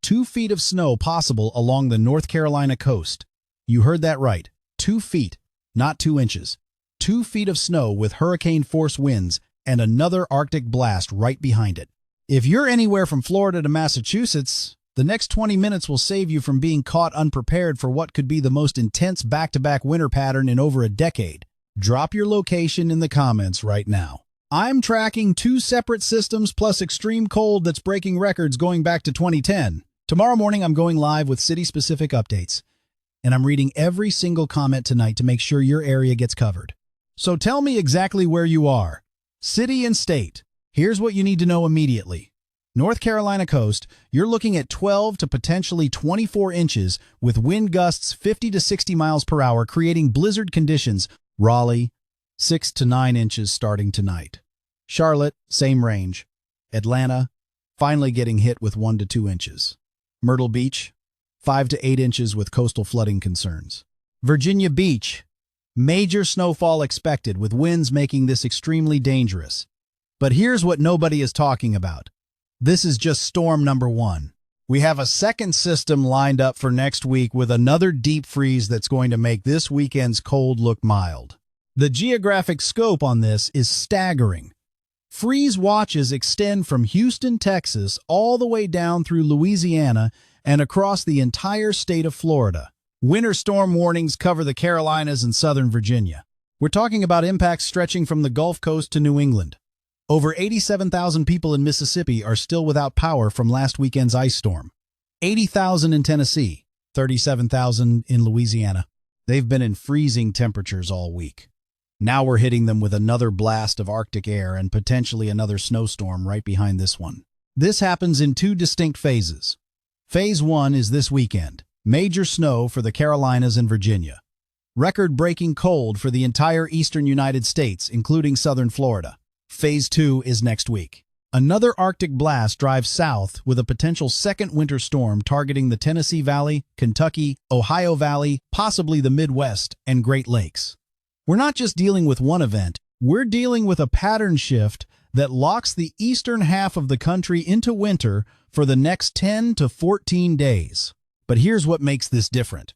2 feet of snow possible along the North Carolina coast. You heard that right. 2 feet, not 2 inches. 2 feet of snow with hurricane-force winds and another Arctic blast right behind it. If you're anywhere from Florida to Massachusetts, the next 20 minutes will save you from being caught unprepared for what could be the most intense back-to-back winter pattern in over a decade. Drop your location in the comments right now. I'm tracking 2 separate systems plus extreme cold that's breaking records going back to 2010. Tomorrow morning, I'm going live with city-specific updates, and I'm reading every single comment tonight to make sure your area gets covered. So tell me exactly where you are. City and state. Here's what you need to know immediately. North Carolina coast, you're looking at 12 to potentially 24 inches with wind gusts 50 to 60 miles per hour, creating blizzard conditions. Raleigh, 6 to 9 inches starting tonight. Charlotte, same range. Atlanta, finally getting hit with 1 to 2 inches. Myrtle Beach, 5 to 8 inches with coastal flooding concerns. Virginia Beach, major snowfall expected with winds making this extremely dangerous. But here's what nobody is talking about. This is just storm number 1. We have a second system lined up for next week with another deep freeze that's going to make this weekend's cold look mild. The geographic scope on this is staggering. Freeze watches extend from Houston, Texas, all the way down through Louisiana and across the entire state of Florida. Winter storm warnings cover the Carolinas and southern Virginia. We're talking about impacts stretching from the Gulf Coast to New England. Over 87,000 people in Mississippi are still without power from last weekend's ice storm. 80,000 in Tennessee, 37,000 in Louisiana. They've been in freezing temperatures all week. Now we're hitting them with another blast of Arctic air and potentially another snowstorm right behind this one. This happens in 2 distinct phases. Phase 1 is this weekend. Major snow for the Carolinas and Virginia. Record-breaking cold for the entire eastern United States, including southern Florida. Phase 2 is next week. Another Arctic blast drives south with a potential second winter storm targeting the Tennessee Valley, Kentucky, Ohio Valley, possibly the Midwest, and Great Lakes. We're not just dealing with one event, we're dealing with a pattern shift that locks the eastern half of the country into winter for the next 10 to 14 days. But here's what makes this different.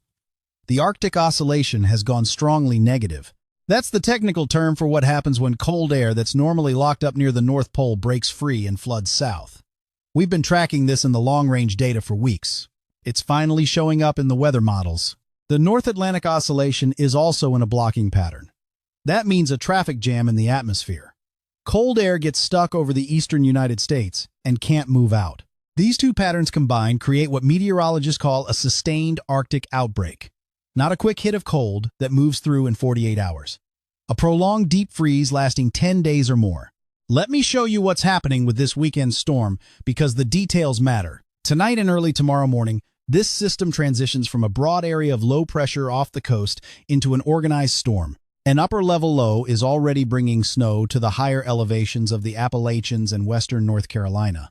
The Arctic oscillation has gone strongly negative. That's the technical term for what happens when cold air that's normally locked up near the North Pole breaks free and floods south. We've been tracking this in the long-range data for weeks. It's finally showing up in the weather models. The North Atlantic oscillation is also in a blocking pattern. That means a traffic jam in the atmosphere. Cold air gets stuck over the eastern United States and can't move out. These 2 patterns combined create what meteorologists call a sustained Arctic outbreak. Not a quick hit of cold that moves through in 48 hours. A prolonged deep freeze lasting 10 days or more. Let me show you what's happening with this weekend's storm because the details matter. Tonight and early tomorrow morning, this system transitions from a broad area of low pressure off the coast into an organized storm. An upper-level low is already bringing snow to the higher elevations of the Appalachians and western North Carolina.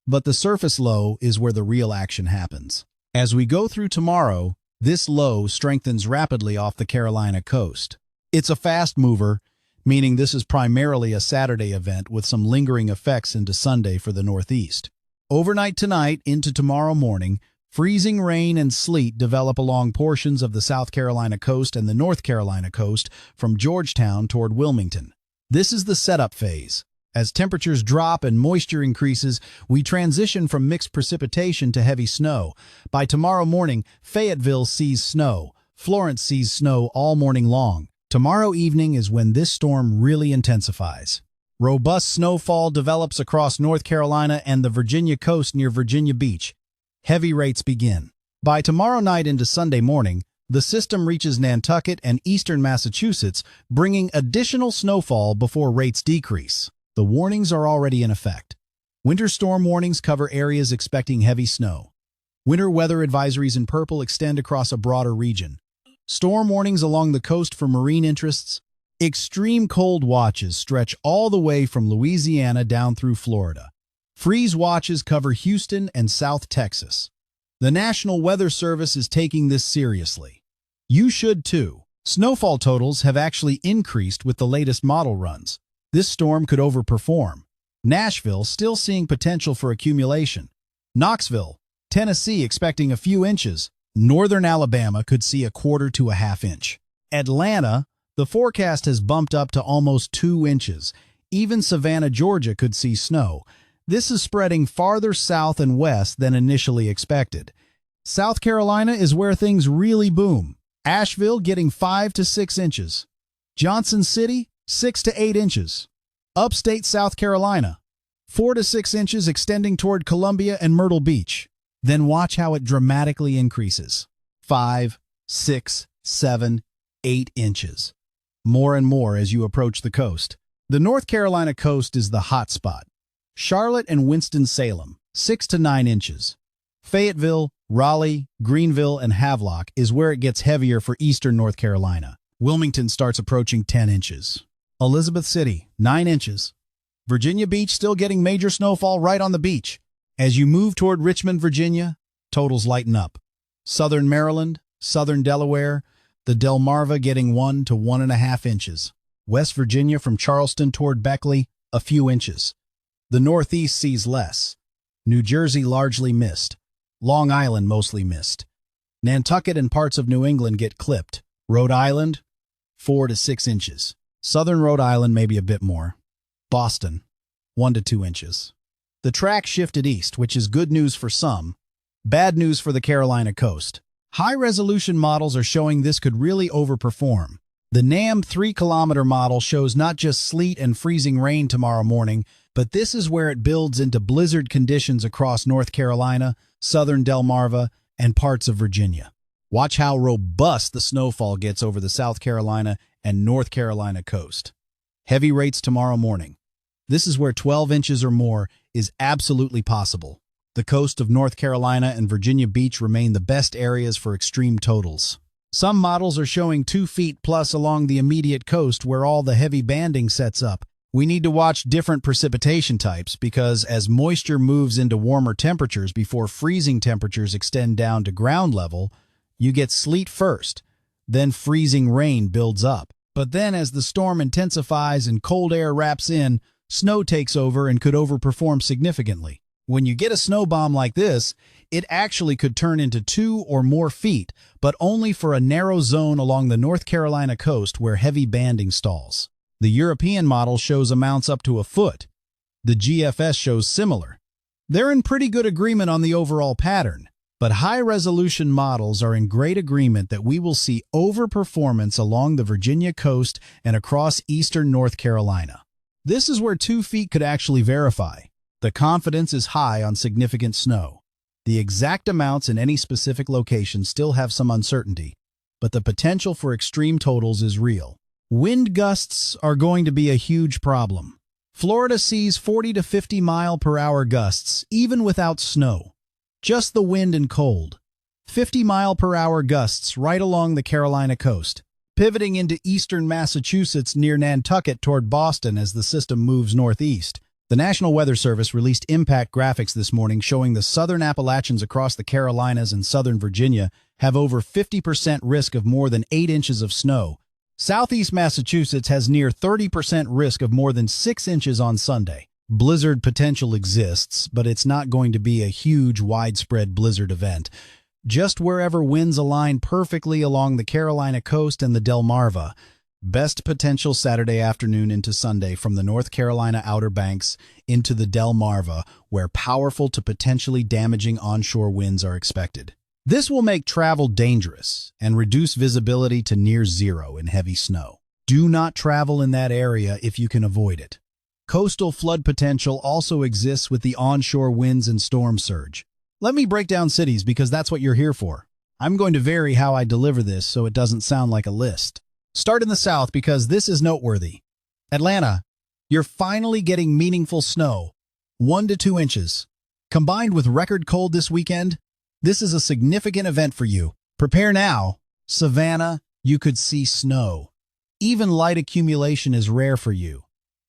But the surface low is where the real action happens. As we go through tomorrow, this low strengthens rapidly off the Carolina coast. It's a fast mover, meaning this is primarily a Saturday event with some lingering effects into Sunday for the Northeast. Overnight tonight into tomorrow morning, freezing rain and sleet develop along portions of the South Carolina coast and the North Carolina coast from Georgetown toward Wilmington. This is the setup phase. As temperatures drop and moisture increases, we transition from mixed precipitation to heavy snow. By tomorrow morning, Fayetteville sees snow. Florence sees snow all morning long. Tomorrow evening is when this storm really intensifies. Robust snowfall develops across North Carolina and the Virginia coast near Virginia Beach. Heavy rates begin. By tomorrow night into Sunday morning, the system reaches Nantucket and eastern Massachusetts, bringing additional snowfall before rates decrease. The warnings are already in effect. Winter storm warnings cover areas expecting heavy snow. Winter weather advisories in purple extend across a broader region. Storm warnings along the coast for marine interests. Extreme cold watches stretch all the way from Louisiana down through Florida. Freeze watches cover Houston and South Texas. The National Weather Service is taking this seriously. You should too. Snowfall totals have actually increased with the latest model runs. This storm could overperform. Nashville still seeing potential for accumulation. Knoxville, Tennessee expecting a few inches. Northern Alabama could see a quarter to a half inch. Atlanta, the forecast has bumped up to almost 2 inches. Even Savannah, Georgia could see snow. This is spreading farther south and west than initially expected. South Carolina is where things really boom. Asheville getting 5 to 6 inches. Johnson City, 6 to 8 inches. Upstate South Carolina, 4 to 6 inches extending toward Columbia and Myrtle Beach. Then watch how it dramatically increases. 5, 6, 7, 8 inches. More and more as you approach the coast. The North Carolina coast is the hot spot. Charlotte and Winston-Salem, 6 to 9 inches. Fayetteville, Raleigh, Greenville, and Havelock is where it gets heavier for eastern North Carolina. Wilmington starts approaching 10 inches. Elizabeth City, 9 inches. Virginia Beach still getting major snowfall right on the beach. As you move toward Richmond, Virginia, totals lighten up. Southern Maryland, southern Delaware, the Delmarva getting 1 to 1.5 inches. West Virginia from Charleston toward Beckley, a few inches. The Northeast sees less. New Jersey largely missed. Long Island mostly missed. Nantucket and parts of New England get clipped. Rhode Island, 4 to 6 inches. Southern Rhode Island maybe a bit more. Boston, 1 to 2 inches. The track shifted east, which is good news for some, bad news for the Carolina coast. High-resolution models are showing this could really overperform. The NAM 3-kilometer model shows not just sleet and freezing rain tomorrow morning, but this is where it builds into blizzard conditions across North Carolina, southern Delmarva, and parts of Virginia. Watch how robust the snowfall gets over the South Carolina and North Carolina coast. Heavy rates tomorrow morning. This is where 12 inches or more is absolutely possible. The coast of North Carolina and Virginia Beach remain the best areas for extreme totals. Some models are showing 2 feet plus along the immediate coast where all the heavy banding sets up. We need to watch different precipitation types because as moisture moves into warmer temperatures before freezing temperatures extend down to ground level, you get sleet first, then freezing rain builds up. But then as the storm intensifies and cold air wraps in, snow takes over and could overperform significantly. When you get a snow bomb like this, it actually could turn into 2 or more feet, but only for a narrow zone along the North Carolina coast where heavy banding stalls. The European model shows amounts up to a foot. The GFS shows similar. They're in pretty good agreement on the overall pattern, but high-resolution models are in great agreement that we will see overperformance along the Virginia coast and across eastern North Carolina. This is where 2 feet could actually verify. The confidence is high on significant snow. The exact amounts in any specific location still have some uncertainty, but the potential for extreme totals is real. Wind gusts are going to be a huge problem. Florida sees 40 to 50 mile-per-hour gusts, even without snow. Just the wind and cold. 50 mile-per-hour gusts right along the Carolina coast, pivoting into eastern Massachusetts near Nantucket toward Boston as the system moves northeast. The National Weather Service released impact graphics this morning showing the southern Appalachians across the Carolinas and southern Virginia have over 50% risk of more than 8 inches of snow. Southeast Massachusetts has near 30% risk of more than 6 inches on Sunday. Blizzard potential exists, but it's not going to be a huge, widespread blizzard event. Just wherever winds align perfectly along the Carolina coast and the Delmarva. Best potential Saturday afternoon into Sunday from the North Carolina Outer Banks into the Delmarva, where powerful to potentially damaging onshore winds are expected. This will make travel dangerous and reduce visibility to near zero in heavy snow. Do not travel in that area if you can avoid it. Coastal flood potential also exists with the onshore winds and storm surge. Let me break down cities because that's what you're here for. I'm going to vary how I deliver this so it doesn't sound like a list. Start in the south because this is noteworthy. Atlanta, you're finally getting meaningful snow, 1 to 2 inches. Combined with record cold this weekend, this is a significant event for you. Prepare now. Savannah, you could see snow. Even light accumulation is rare for you.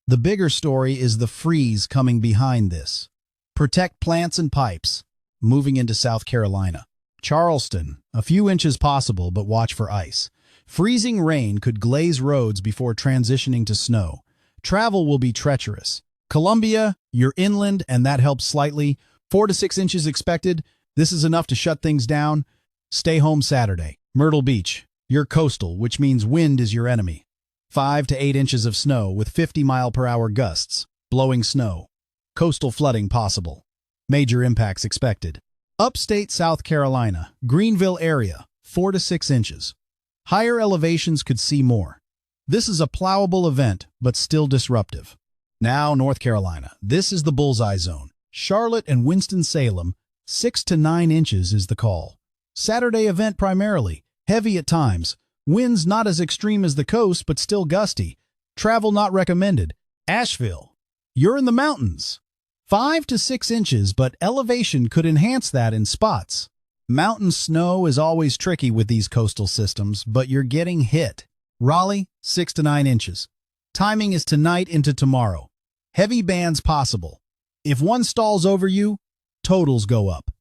The bigger story is the freeze coming behind this. Protect plants and pipes. Moving into South Carolina. Charleston, a few inches possible, but watch for ice. Freezing rain could glaze roads before transitioning to snow. Travel will be treacherous. Columbia, you're inland, and that helps slightly. 4 to 6 inches expected. This is enough to shut things down. Stay home Saturday. Myrtle Beach. You're coastal, which means wind is your enemy. 5 to 8 inches of snow with 50-mile-per-hour gusts. Blowing snow. Coastal flooding possible. Major impacts expected. Upstate South Carolina. Greenville area. 4 to 6 inches. Higher elevations could see more. This is a plowable event, but still disruptive. Now, North Carolina. This is the bullseye zone. Charlotte and Winston-Salem. 6 to 9 inches is the call. Saturday event primarily. Heavy at times. Winds not as extreme as the coast, but still gusty. Travel not recommended. Asheville. You're in the mountains. 5 to 6 inches, but elevation could enhance that in spots. Mountain snow is always tricky with these coastal systems, but you're getting hit. Raleigh, 6 to 9 inches. Timing is tonight into tomorrow. Heavy bands possible. If one stalls over you, totals go up.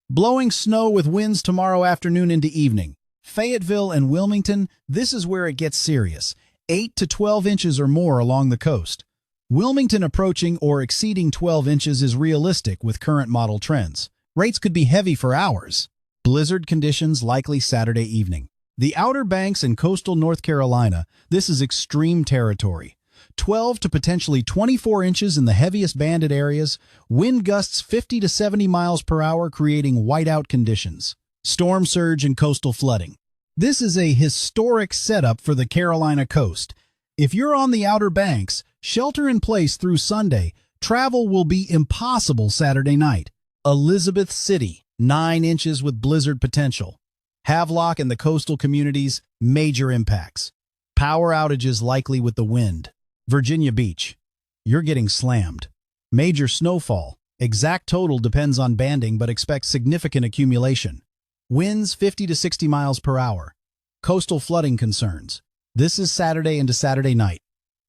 Blowing snow with winds tomorrow afternoon into evening. Fayetteville and Wilmington, this is where it gets serious. 8 to 12 inches or more along the coast. Wilmington approaching or exceeding 12 inches is realistic with current model trends. Rates could be heavy for hours. Blizzard conditions likely Saturday evening. The Outer Banks and coastal North Carolina, this is extreme territory. 12 to potentially 24 inches in the heaviest banded areas. Wind gusts 50 to 70 miles per hour, creating whiteout conditions. Storm surge and coastal flooding. This is a historic setup for the Carolina coast. If you're on the Outer Banks, shelter in place through Sunday. Travel will be impossible Saturday night. Elizabeth City, 9 inches with blizzard potential. Havelock and the coastal communities, major impacts. Power outages likely with the wind. Virginia Beach, you're getting slammed. Major snowfall. Exact total depends on banding, but expect significant accumulation. Winds 50 to 60 miles per hour. Coastal flooding concerns. This is Saturday into Saturday night.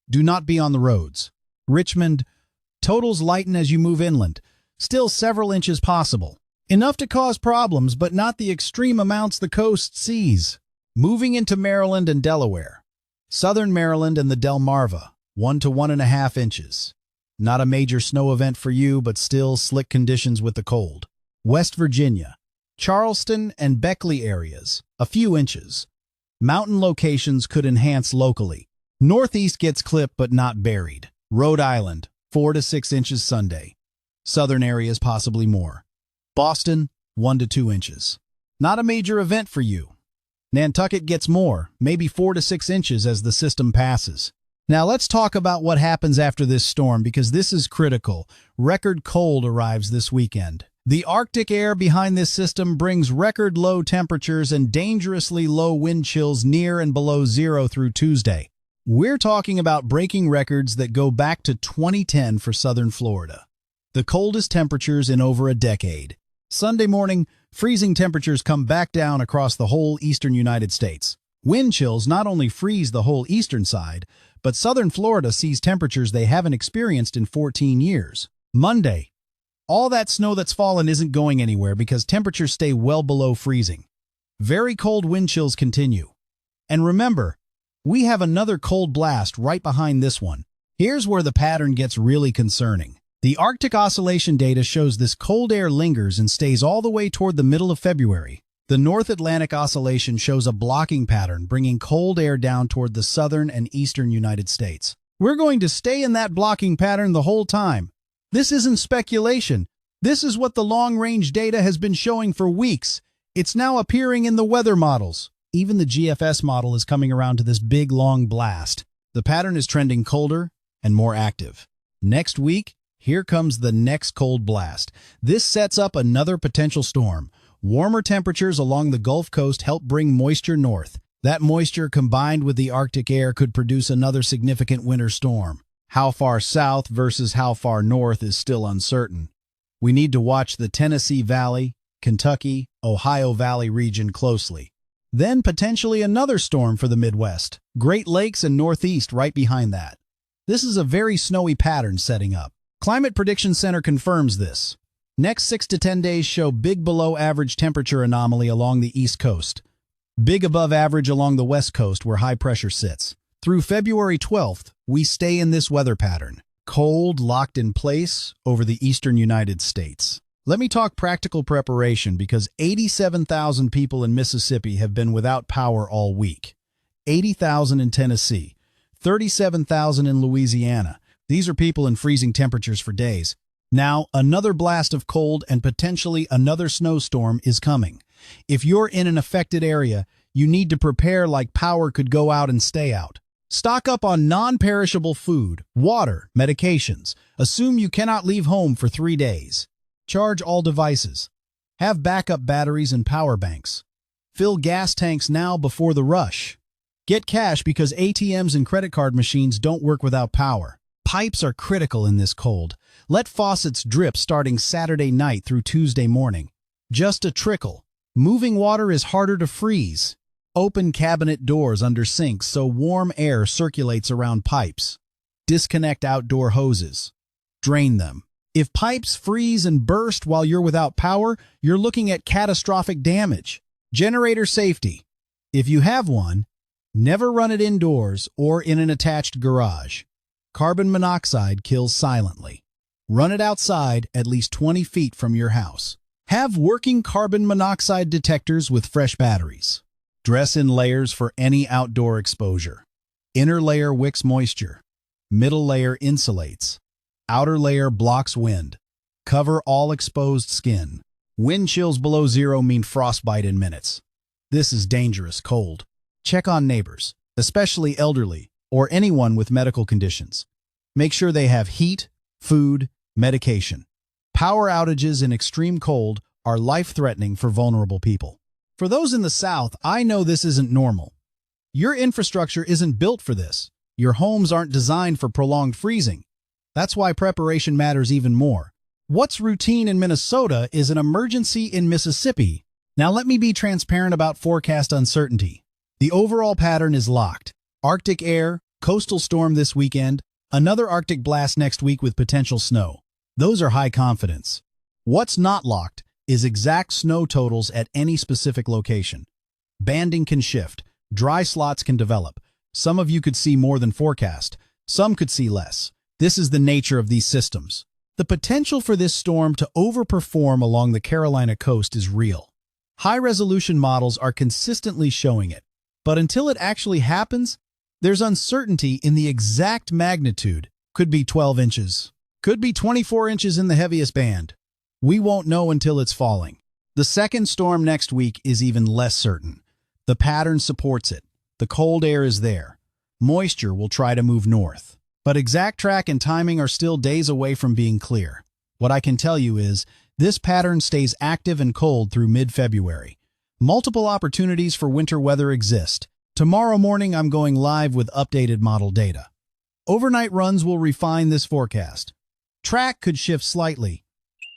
Do not be on the roads. Richmond, totals lighten as you move inland. Still several inches possible. Enough to cause problems, but not the extreme amounts the coast sees. Moving into Maryland and Delaware. Southern Maryland and the Delmarva, 1 to 1.5 inches. Not a major snow event for you, but still slick conditions with the cold. West Virginia, Charleston and Beckley areas, a few inches. Mountain locations could enhance locally. Northeast gets clipped but not buried. Rhode Island, 4 to 6 inches Sunday. Southern areas possibly more. Boston, 1 to 2 inches. Not a major event for you. Nantucket gets more, maybe 4 to 6 inches as the system passes. Now let's talk about what happens after this storm, because this is critical. Record cold arrives this weekend. The Arctic air behind this system brings record low temperatures and dangerously low wind chills near and below zero through Tuesday. We're talking about breaking records that go back to 2010 for southern Florida. The coldest temperatures in over a decade. Sunday morning, freezing temperatures come back down across the whole eastern United States. Wind chills not only freeze the whole eastern side, but southern Florida sees temperatures they haven't experienced in 14 years. Monday, all that snow that's fallen isn't going anywhere because temperatures stay well below freezing. Very cold wind chills continue. And remember, we have another cold blast right behind this one. Here's where the pattern gets really concerning. The Arctic oscillation data shows this cold air lingers and stays all the way toward the middle of February. The North Atlantic oscillation shows a blocking pattern, bringing cold air down toward the southern and eastern United States. We're going to stay in that blocking pattern the whole time. This isn't speculation. This is what the long-range data has been showing for weeks. It's now appearing in the weather models. Even the GFS model is coming around to this big, long blast. The pattern is trending colder and more active. Next week, here comes the next cold blast. This sets up another potential storm. Warmer temperatures along the Gulf Coast help bring moisture north. That moisture combined with the Arctic air could produce another significant winter storm. How far south versus how far north is still uncertain. We need to watch the Tennessee Valley, Kentucky, Ohio Valley region closely. Then potentially another storm for the Midwest. Great Lakes and Northeast right behind that. This is a very snowy pattern setting up. Climate Prediction Center confirms this. Next 6 to 10 days show big below average temperature anomaly along the East Coast. Big above average along the West Coast where high pressure sits. Through February 12th, we stay in this weather pattern. Cold locked in place over the eastern United States. Let me talk practical preparation because 87,000 people in Mississippi have been without power all week. 80,000 in Tennessee, 37,000 in Louisiana. These are people in freezing temperatures for days. Now, another blast of cold and potentially another snowstorm is coming. If you're in an affected area, you need to prepare like power could go out and stay out. Stock up on non-perishable food, water, medications. Assume you cannot leave home for 3 days. Charge all devices. Have backup batteries and power banks. Fill gas tanks now before the rush. Get cash because ATMs and credit card machines don't work without power. Pipes are critical in this cold. Let faucets drip starting Saturday night through Tuesday morning. Just a trickle. Moving water is harder to freeze. Open cabinet doors under sinks so warm air circulates around pipes. Disconnect outdoor hoses. Drain them. If pipes freeze and burst while you're without power, you're looking at catastrophic damage. Generator safety. If you have one, never run it indoors or in an attached garage. Carbon monoxide kills silently. Run it outside at least 20 feet from your house. Have working carbon monoxide detectors with fresh batteries. Dress in layers for any outdoor exposure. Inner layer wicks moisture. Middle layer insulates. Outer layer blocks wind. Cover all exposed skin. Wind chills below zero mean frostbite in minutes. This is dangerous cold. Check on neighbors, especially elderly or anyone with medical conditions. Make sure they have heat, food, medication. Power outages in extreme cold are life-threatening for vulnerable people. For those in the South, I know this isn't normal. Your infrastructure isn't built for this. Your homes aren't designed for prolonged freezing. That's why preparation matters even more. What's routine in Minnesota is an emergency in Mississippi. Now let me be transparent about forecast uncertainty. The overall pattern is locked. Arctic air, coastal storm this weekend, another Arctic blast next week with potential snow. Those are high confidence. What's not locked is exact snow totals at any specific location. Banding can shift. Dry slots can develop. Some of you could see more than forecast. Some could see less. This is the nature of these systems. The potential for this storm to overperform along the Carolina coast is real. High-resolution models are consistently showing it. But until it actually happens, there's uncertainty in the exact magnitude. Could be 12 inches. Could be 24 inches in the heaviest band. We won't know until it's falling. The second storm next week is even less certain. The pattern supports it. The cold air is there. Moisture will try to move north. But exact track and timing are still days away from being clear. What I can tell you is, this pattern stays active and cold through mid-February. Multiple opportunities for winter weather exist. Tomorrow morning I'm going live with updated model data. Overnight runs will refine this forecast. Track could shift slightly.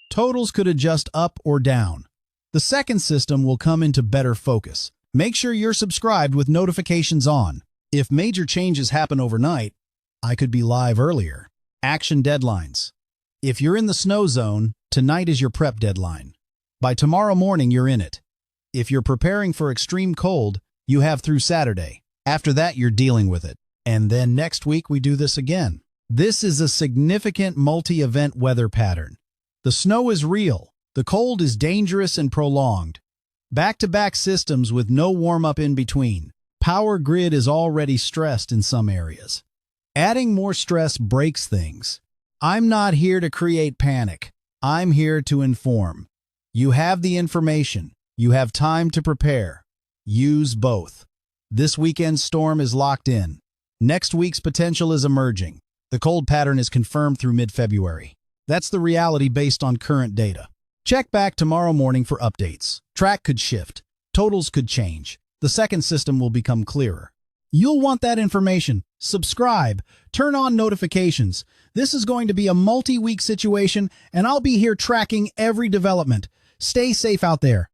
Totals could adjust up or down. The second system will come into better focus. Make sure you're subscribed with notifications on. If major changes happen overnight, I could be live earlier. Action deadlines. If you're in the snow zone, tonight is your prep deadline. By tomorrow morning, you're in it. If you're preparing for extreme cold, you have through Saturday. After that, you're dealing with it. And then next week, we do this again. This is a significant multi-event weather pattern. The snow is real. The cold is dangerous and prolonged. Back-to-back systems with no warm-up in between. Power grid is already stressed in some areas. Adding more stress breaks things. I'm not here to create panic. I'm here to inform. You have the information. You have time to prepare. Use both. This weekend's storm is locked in. Next week's potential is emerging. The cold pattern is confirmed through mid-February. That's the reality based on current data. Check back tomorrow morning for updates. Track could shift. Totals could change. The second system will become clearer. You'll want that information. Subscribe. Turn on notifications. This is going to be a multi-week situation, and I'll be here tracking every development. Stay safe out there.